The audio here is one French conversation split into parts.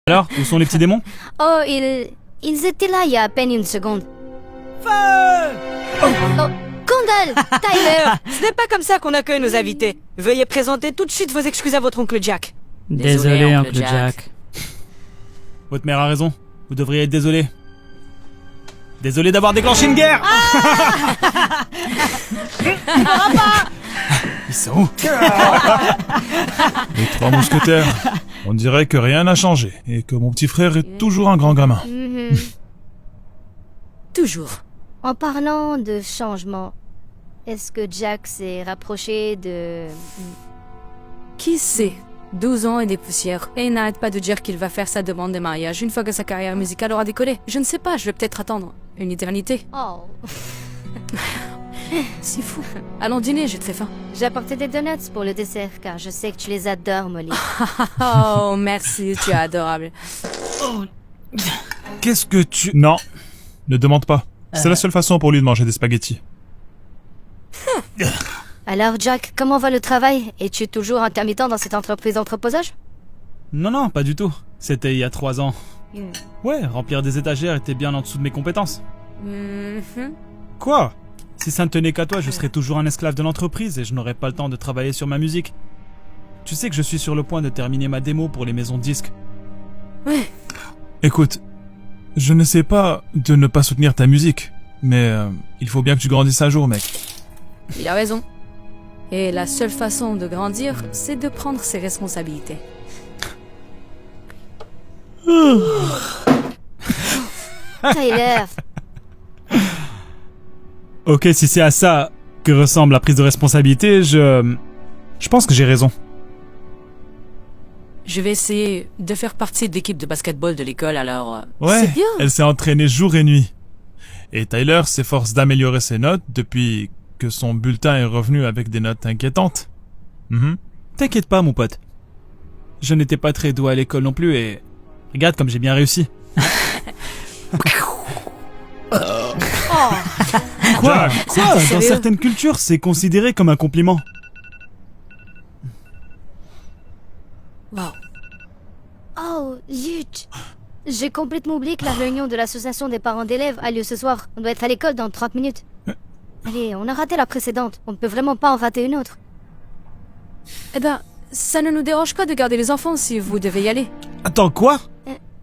Alors, où sont les petits démons? Oh, ils étaient là il y a à peine une seconde. Oh, Condal, Tyler. Ce n'est pas comme ça qu'on accueille nos invités. Veuillez présenter tout de suite vos excuses à votre oncle Jack. Désolé, oncle Jack. Votre mère a raison. Vous devriez être désolé. Désolé d'avoir déclenché une guerre. Ils sont où? Les trois mousquetaires. On dirait que rien n'a changé et que mon petit frère est toujours un grand gamin. Toujours. En parlant de changement, est-ce que Jack s'est rapproché de... Qui sait? 12 ans et des poussières. Et il n'arrête pas de dire qu'il va faire sa demande de mariage une fois que sa carrière musicale aura décollé. Je ne sais pas, je vais peut-être attendre une éternité. Oh. C'est fou. Allons dîner, j'ai très faim. J'ai apporté des donuts pour le dessert, car je sais que tu les adores, Molly. Oh, merci, tu es adorable. Qu'est-ce que tu... Non, ne demande pas. C'est la seule façon pour lui de manger des spaghettis. Alors, Jack, comment va le travail? Es-tu toujours intermittent dans cette entreprise d'entreposage? Non, pas du tout. C'était il y a 3 ans. Ouais, remplir des étagères était bien en dessous de mes compétences. Quoi? Si ça ne tenait qu'à toi, je serais toujours un esclave de l'entreprise et je n'aurais pas le temps de travailler sur ma musique. Tu sais que je suis sur le point de terminer ma démo pour les maisons de disques. Ouais. Écoute, je ne sais pas de ne pas soutenir ta musique, mais il faut bien que tu grandisses un jour, mec. Il a raison. Et la seule façon de grandir, c'est de prendre ses responsabilités. Tyler. Ok, si c'est à ça que ressemble la prise de responsabilité, je pense que j'ai raison. Je vais essayer de faire partie de l'équipe de basketball de l'école, alors... Ouais, c'est bien. elle s'est entraînée jour et nuit. Et Tyler s'efforce d'améliorer ses notes depuis que son bulletin est revenu avec des notes inquiétantes. T'inquiète pas, mon pote. Je n'étais pas très doué à l'école non plus et... Regarde comme j'ai bien réussi. Quoi? Dans sérieux? certaines cultures, c'est considéré comme un compliment. Wow. Oh, zut. J'ai complètement oublié que la réunion de l'association des parents d'élèves a lieu ce soir. On doit être à l'école dans 30 minutes. Allez, on a raté la précédente. On ne peut vraiment pas en rater une autre. Eh ben, ça ne nous dérange pas de garder les enfants si vous devez y aller. Attends, quoi?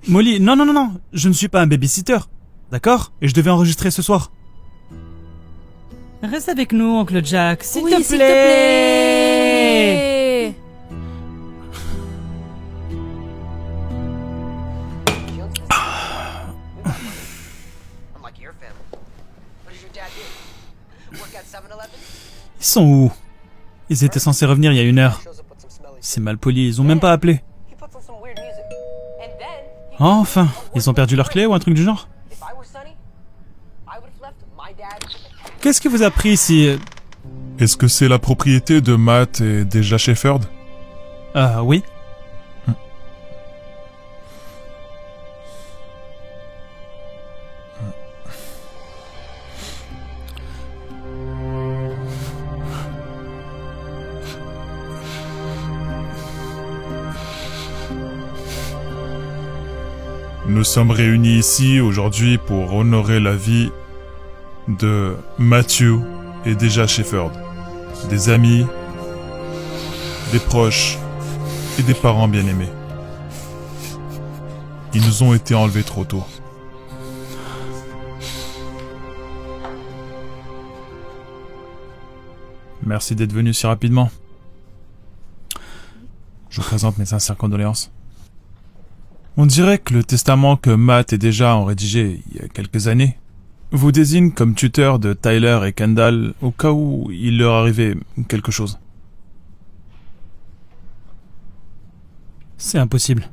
Molly, non, je ne suis pas un babysitter. D'accord? Et je devais enregistrer ce soir. Reste avec nous, oncle Jack, s'il Oui, te s'il plaît. te plaît. Ils sont où? Ils étaient censés revenir il y a 1 heure. C'est mal poli, ils ont même pas appelé. Enfin, ils ont perdu leur clé ou un truc du genre? Qu'est-ce qui vous a pris si... Est-ce que c'est la propriété de Matt et déjà Shefford? Oui. Nous sommes réunis ici aujourd'hui pour honorer la vie de Matthew et déjà Shefford. Des amis, des proches et des parents bien-aimés. Ils nous ont été enlevés trop tôt. Merci d'être venu si rapidement. Je vous présente mes sincères condoléances. On dirait que le testament que Matt et déjà ont rédigé il y a quelques années vous désigne comme tuteur de Tyler et Kendall au cas où il leur arrivait quelque chose. C'est impossible.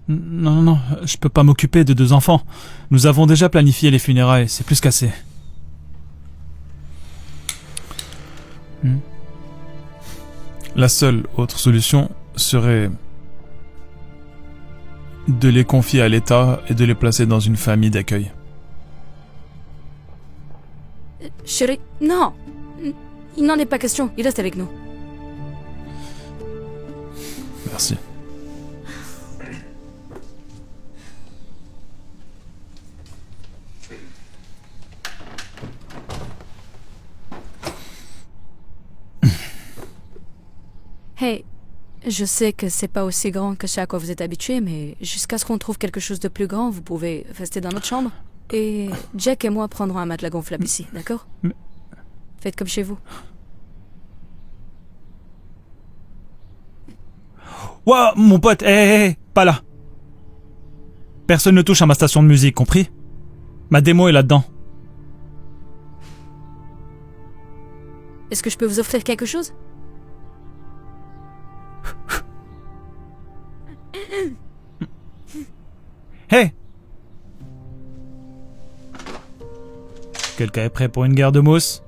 Non, je peux pas m'occuper de 2 enfants. Nous avons déjà planifié les funérailles, c'est plus qu'assez. La seule autre solution serait de les confier à l'État et de les placer dans une famille d'accueil. Chérie, non. Il n'en est pas question, il reste avec nous. Merci. Hey, je sais que c'est pas aussi grand que ce à quoi vous êtes habitué, mais jusqu'à ce qu'on trouve quelque chose de plus grand, vous pouvez rester dans notre chambre. Et Jack et moi prendrons un matelas gonflable ici, d'accord? Faites comme chez vous. Ouah, mon pote, hé, pas là. Personne ne touche à ma station de musique, compris? Ma démo est là-dedans. Est-ce que je peux vous offrir quelque chose? Hé! Quelqu'un est prêt pour une guerre de mousse?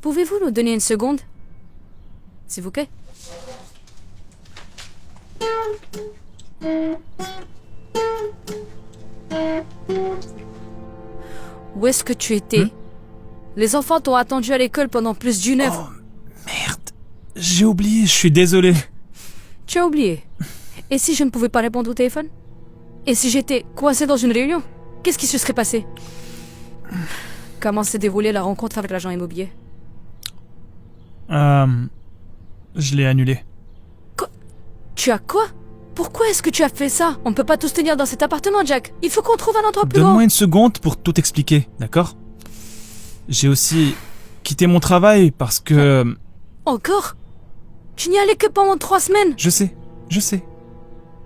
Pouvez-vous nous donner une seconde? S'il vous plaît. Où est-ce que tu étais? Les enfants t'ont attendu à l'école pendant plus d'une heure. Oh, merde. J'ai oublié, je suis désolé. Tu as oublié. Et si je ne pouvais pas répondre au téléphone? Et si j'étais coincé dans une réunion? Qu'est-ce qui se serait passé? Comment s'est déroulée la rencontre avec l'agent immobilier? Je l'ai annulé. Tu as quoi? Pourquoi est-ce que tu as fait ça? On ne peut pas tous tenir dans cet appartement, Jack. Il faut qu'on trouve un endroit plus grand. Donne-moi une seconde pour tout expliquer, d'accord? J'ai aussi quitté mon travail parce que... Encore? Tu n'y allais que pendant 3 semaines. Je sais.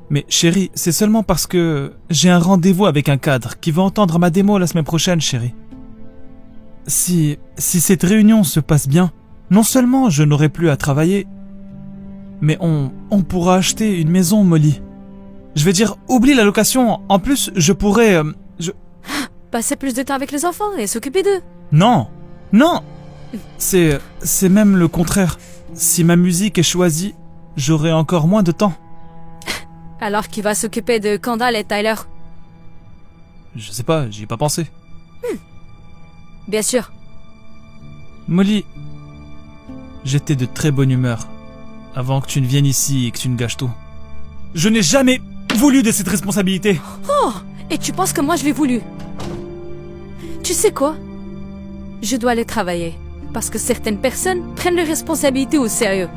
Mais chérie, c'est seulement parce que j'ai un rendez-vous avec un cadre qui va entendre ma démo la semaine prochaine, chérie. Si cette réunion se passe bien, non seulement je n'aurai plus à travailler, mais on pourra acheter une maison, Molly. Je vais dire, oublie la location. En plus, je pourrais... Passer plus de temps avec les enfants et s'occuper d'eux. Non. C'est même le contraire. Si ma musique est choisie, j'aurai encore moins de temps. Alors qui va s'occuper de Kendall et Tyler? Je sais pas, j'y ai pas pensé. Bien sûr. Molly, j'étais de très bonne humeur avant que tu ne viennes ici et que tu ne gâches tout. Je n'ai jamais voulu de cette responsabilité. Oh! Et tu penses que moi je l'ai voulu? Tu sais quoi? Je dois aller travailler. Parce que certaines personnes prennent leurs responsabilités au sérieux.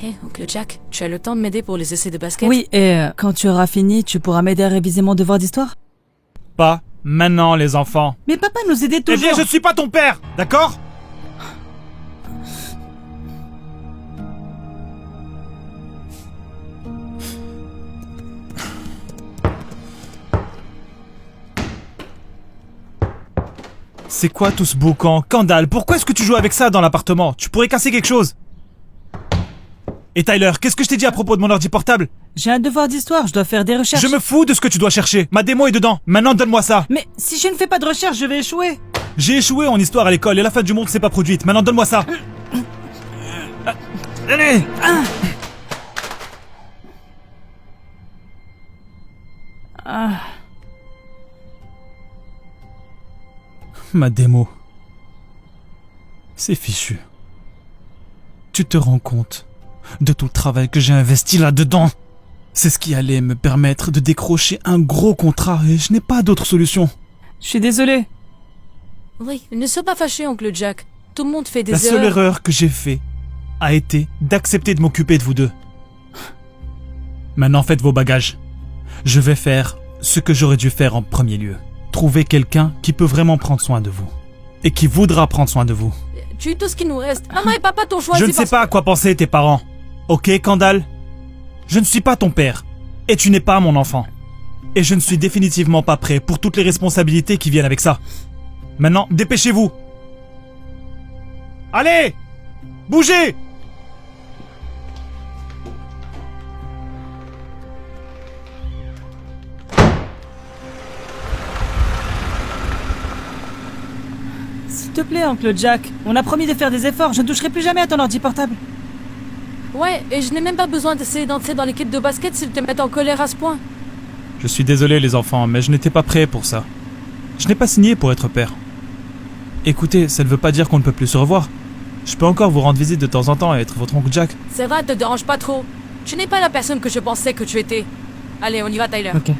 Hé, oncle Jack, tu as le temps de m'aider pour les essais de basket? Oui, et quand tu auras fini, tu pourras m'aider à réviser mon devoir d'histoire? Pas maintenant, les enfants. Mais papa nous aidait Eh toujours. bien, je ne suis pas ton père, d'accord? C'est quoi tout ce boucan? Kendall, pourquoi est-ce que tu joues avec ça dans l'appartement? Tu pourrais casser quelque chose. Et Tyler, qu'est-ce que je t'ai dit à propos de mon ordi portable? J'ai un devoir d'histoire, je dois faire des recherches. Je me fous de ce que tu dois chercher. Ma démo est dedans. Maintenant, donne-moi ça. Mais si je ne fais pas de recherche, je vais échouer. J'ai échoué en histoire à l'école et la fin du monde s'est pas produite. Maintenant, donne-moi ça. Allez. Ma démo. C'est fichu. Tu te rends compte de tout le travail que j'ai investi là-dedans? C'est ce qui allait me permettre de décrocher un gros contrat et je n'ai pas d'autre solution. Je suis désolé. Oui, ne sois pas fâché, oncle Jack. Tout le monde fait des La erreurs. seule erreur que j'ai fait a été d'accepter de m'occuper de vous deux. Maintenant, faites vos bagages. Je vais faire ce que j'aurais dû faire en premier lieu. Trouver quelqu'un qui peut vraiment prendre soin de vous. Et qui voudra prendre soin de vous. Tu es tout ce qui nous reste. Maman et papa t'ont choisi. Je ne sais pas à quoi penser tes parents. Ok, Kendall? Je ne suis pas ton père. Et tu n'es pas mon enfant. Et je ne suis définitivement pas prêt pour toutes les responsabilités qui viennent avec ça. Maintenant, dépêchez-vous. Allez! Bougez! S'il te plaît, oncle Jack, on a promis de faire des efforts, je ne toucherai plus jamais à ton ordi portable. Ouais, et je n'ai même pas besoin d'essayer d'entrer dans l'équipe de basket s'ils te mettent en colère à ce point. Je suis désolé les enfants, mais je n'étais pas prêt pour ça. Je n'ai pas signé pour être père. Écoutez, ça ne veut pas dire qu'on ne peut plus se revoir. Je peux encore vous rendre visite de temps en temps et être votre oncle Jack. Ça va, te dérange pas trop. Tu n'es pas la personne que je pensais que tu étais. Allez, on y va, Tyler. Ok.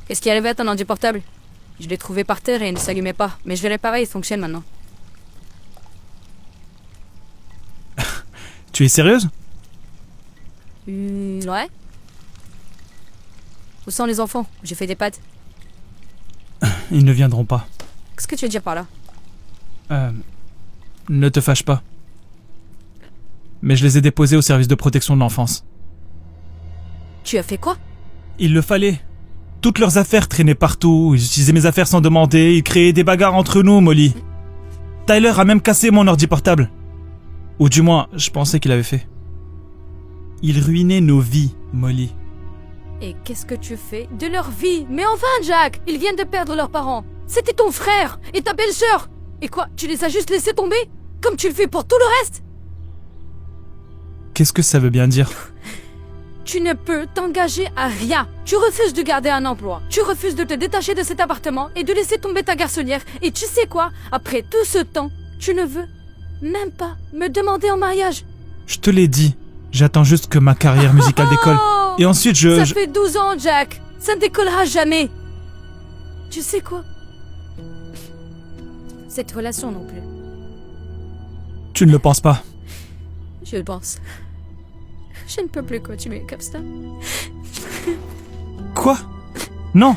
Qu'est-ce qui est arrivé à ton ordi portable? Je l'ai trouvé par terre et il ne s'allumait pas. Mais je vais réparer, il fonctionne maintenant. Tu es sérieuse? Ouais. Où sont les enfants? J'ai fait des pâtes. Ils ne viendront pas. Qu'est-ce que tu veux dire par là? Ne te fâche pas. Mais je les ai déposés au service de protection de l'enfance. Tu as fait quoi? Il le fallait. Toutes leurs affaires traînaient partout, ils utilisaient mes affaires sans demander, ils créaient des bagarres entre nous, Molly. Tyler a même cassé mon ordi portable. Ou du moins, je pensais qu'il avait fait. Il ruinait nos vies, Molly. Et qu'est-ce que tu fais de leur vie? Mais enfin, Jack, ils viennent de perdre leurs parents. C'était ton frère et ta belle-sœur. Et quoi, tu les as juste laissés tomber? Comme tu le fais pour tout le reste? Qu'est-ce que ça veut bien dire? Tu ne peux t'engager à rien. Tu refuses de garder un emploi. Tu refuses de te détacher de cet appartement et de laisser tomber ta garçonnière. Et tu sais quoi? Après tout ce temps, tu ne veux même pas me demander en mariage. Je te l'ai dit. J'attends juste que ma carrière musicale décolle. Et ensuite Ça fait 12 ans, Jack. Ça ne décollera jamais. Tu sais quoi? Cette relation non plus. Tu ne le penses pas? Je le pense. Je ne peux plus continuer comme ça. Quoi? Non!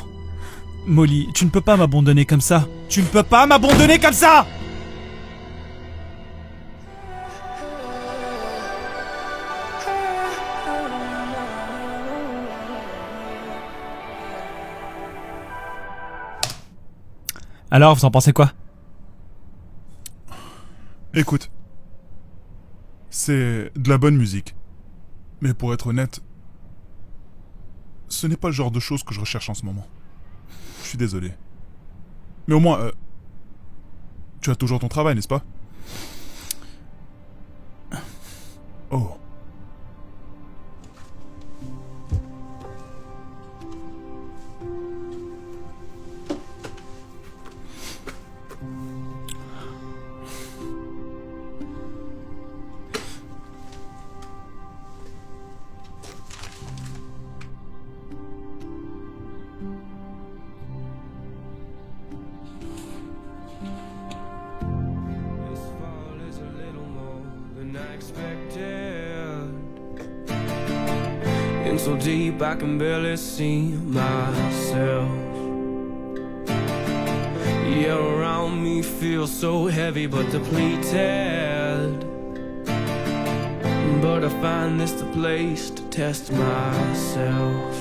Molly, tu ne peux pas m'abandonner comme ça. Tu ne peux pas m'abandonner comme ça! Alors, vous en pensez quoi? Écoute, c'est de la bonne musique. Mais pour être honnête, ce n'est pas le genre de choses que je recherche en ce moment. Je suis désolé. Mais au moins, tu as toujours ton travail, n'est-ce pas? Oh. In so deep I can barely see myself. Yeah, around me feels so heavy but depleted. But I find this the place to test myself.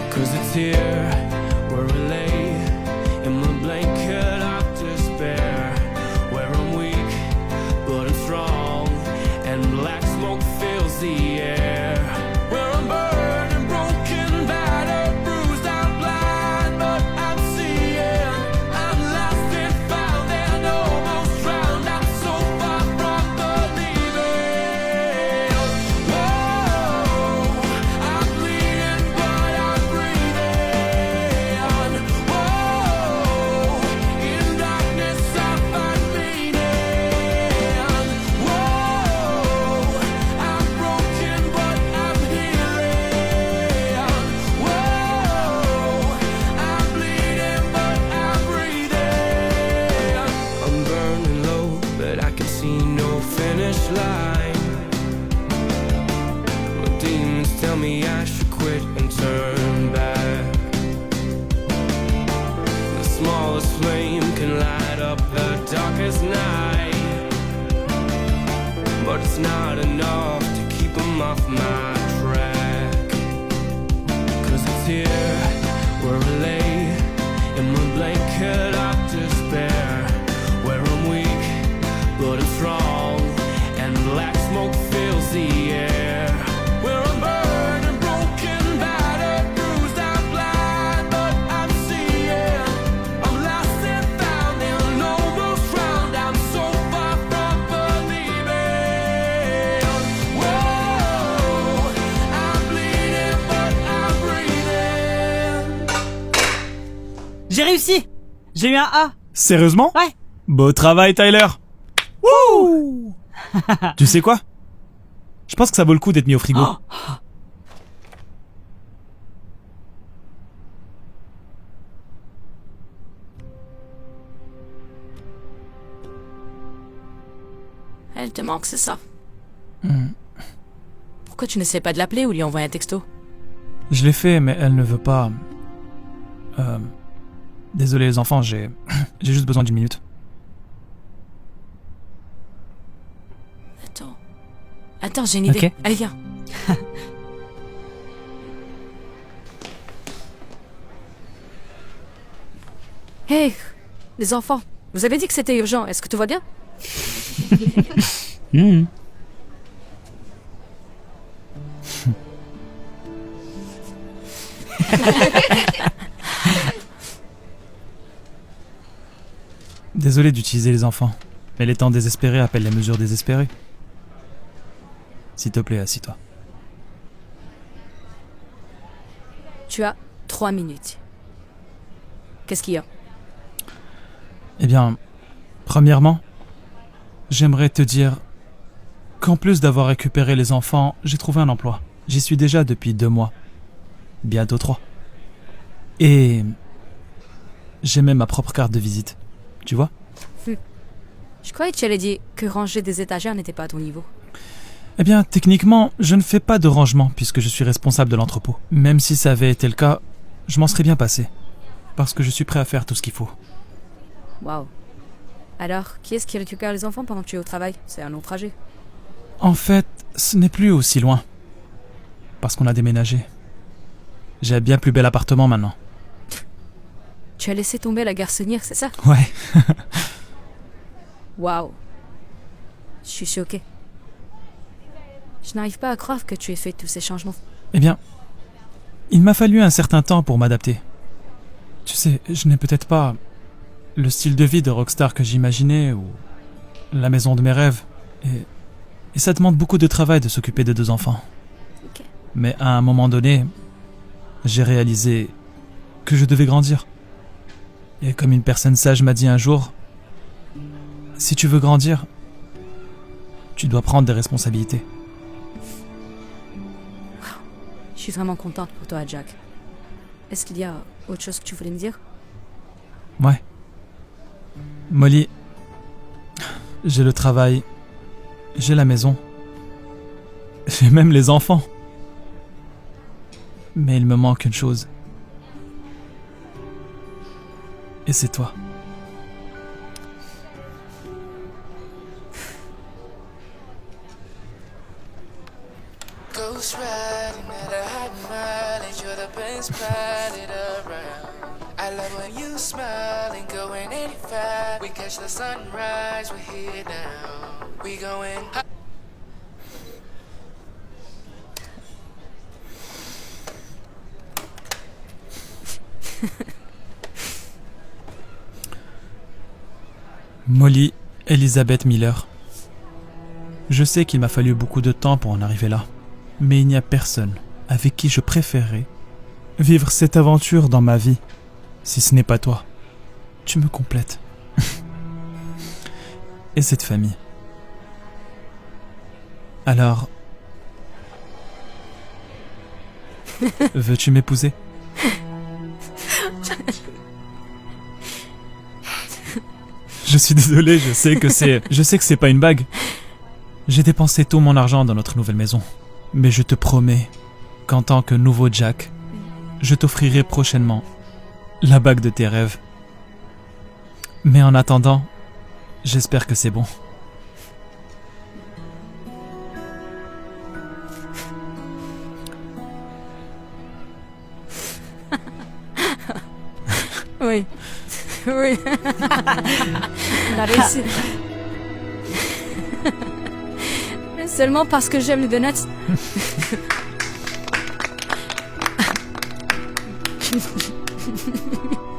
'Cause it's here where I lay in my blanket of despair, where I'm weak but I'm strong and black smoke fills the air. Where I'm burning, broken, battered, bruised, I'm blind, but I'm seeing. I'm lost and found and almost drowned. I'm so far from believing. Whoa, I'm bleeding, but I'm breathing. Whoa, in darkness I find meaning. Whoa, I'm broken, but I'm healing. Whoa, I'm bleeding, but I'm breathing. I'm burning low, but I can see no finish line. My demons tell me I should quit and turn back. The smallest flame can light up the darkest night, but it's not enough to keep them off my track. 'Cause it's here where I lay in my blanket of despair, where I'm weak but I'm strong and black smoke fills the air. Where I'm burning, broken, battered, bruised, I'm blind, but I'm seeing. I'm réussi. J'ai eu un A. Sérieusement? Ouais. Beau travail, Tyler. Wouh. Tu sais quoi? Je pense que ça vaut le coup d'être mis au frigo. Oh. Elle te manque, c'est ça. Hmm. Pourquoi tu n'essaies pas de l'appeler ou lui envoyer un texto? Je l'ai fait, mais elle ne veut pas. Désolé les enfants, j'ai juste besoin d'une minute. Attends, j'ai une idée. Ok. Allez, viens. Hey, les enfants, vous avez dit que c'était urgent. Est-ce que tout va bien? Désolé d'utiliser les enfants, mais les temps désespérés appellent les mesures désespérées. S'il te plaît, assis-toi. Tu as 3 minutes. Qu'est-ce qu'il y a? Eh bien, premièrement, j'aimerais te dire qu'en plus d'avoir récupéré les enfants, j'ai trouvé un emploi. J'y suis déjà depuis 2 mois. Bientôt 3. Et j'ai même ma propre carte de visite. Tu vois? Je croyais que tu allais dire que ranger des étagères n'était pas à ton niveau. Eh bien, techniquement, je ne fais pas de rangement puisque je suis responsable de l'entrepôt. Même si ça avait été le cas, je m'en serais bien passé. Parce que je suis prêt à faire tout ce qu'il faut. Waouh. Alors, qui est-ce qui récupère les enfants pendant que tu es au travail? C'est un long trajet. En fait, ce n'est plus aussi loin. Parce qu'on a déménagé. J'ai un bien plus bel appartement maintenant. Tu as laissé tomber la garçonnière, c'est ça? Ouais. Waouh. Je suis choquée. Je n'arrive pas à croire que tu aies fait tous ces changements. Eh bien, il m'a fallu un certain temps pour m'adapter. Tu sais, je n'ai peut-être pas le style de vie de rockstar que j'imaginais ou la maison de mes rêves. Et ça demande beaucoup de travail de s'occuper de 2 enfants. Ok. Mais à un moment donné, j'ai réalisé que je devais grandir. Et comme une personne sage m'a dit un jour, si tu veux grandir, tu dois prendre des responsabilités. Je suis vraiment contente pour toi, Jack. Est-ce qu'il y a autre chose que tu voulais me dire? Ouais. Molly, j'ai le travail, j'ai la maison, j'ai même les enfants. Mais il me manque une chose. Et c'est toi. Ghost riding at a high mileage, you're the best pilot around. I love when you smile and going 85. We catch the sunrise, we're here now. We going high. Molly Elizabeth Miller. Je sais qu'il m'a fallu beaucoup de temps pour en arriver là, mais il n'y a personne avec qui je préférerais vivre cette aventure dans ma vie, si ce n'est pas toi. Tu me complètes. Et cette famille. Alors, veux-tu m'épouser? Je suis désolé, je sais que c'est pas une bague. J'ai dépensé tout mon argent dans notre nouvelle maison. Mais je te promets qu'en tant que nouveau Jack, je t'offrirai prochainement la bague de tes rêves. Mais en attendant, j'espère que c'est bon. Oui. Oui. On a réussi. Mais seulement parce que j'aime les donuts.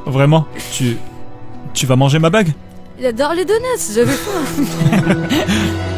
Vraiment? Tu vas manger ma bague? Il adore les donuts, je veux pas.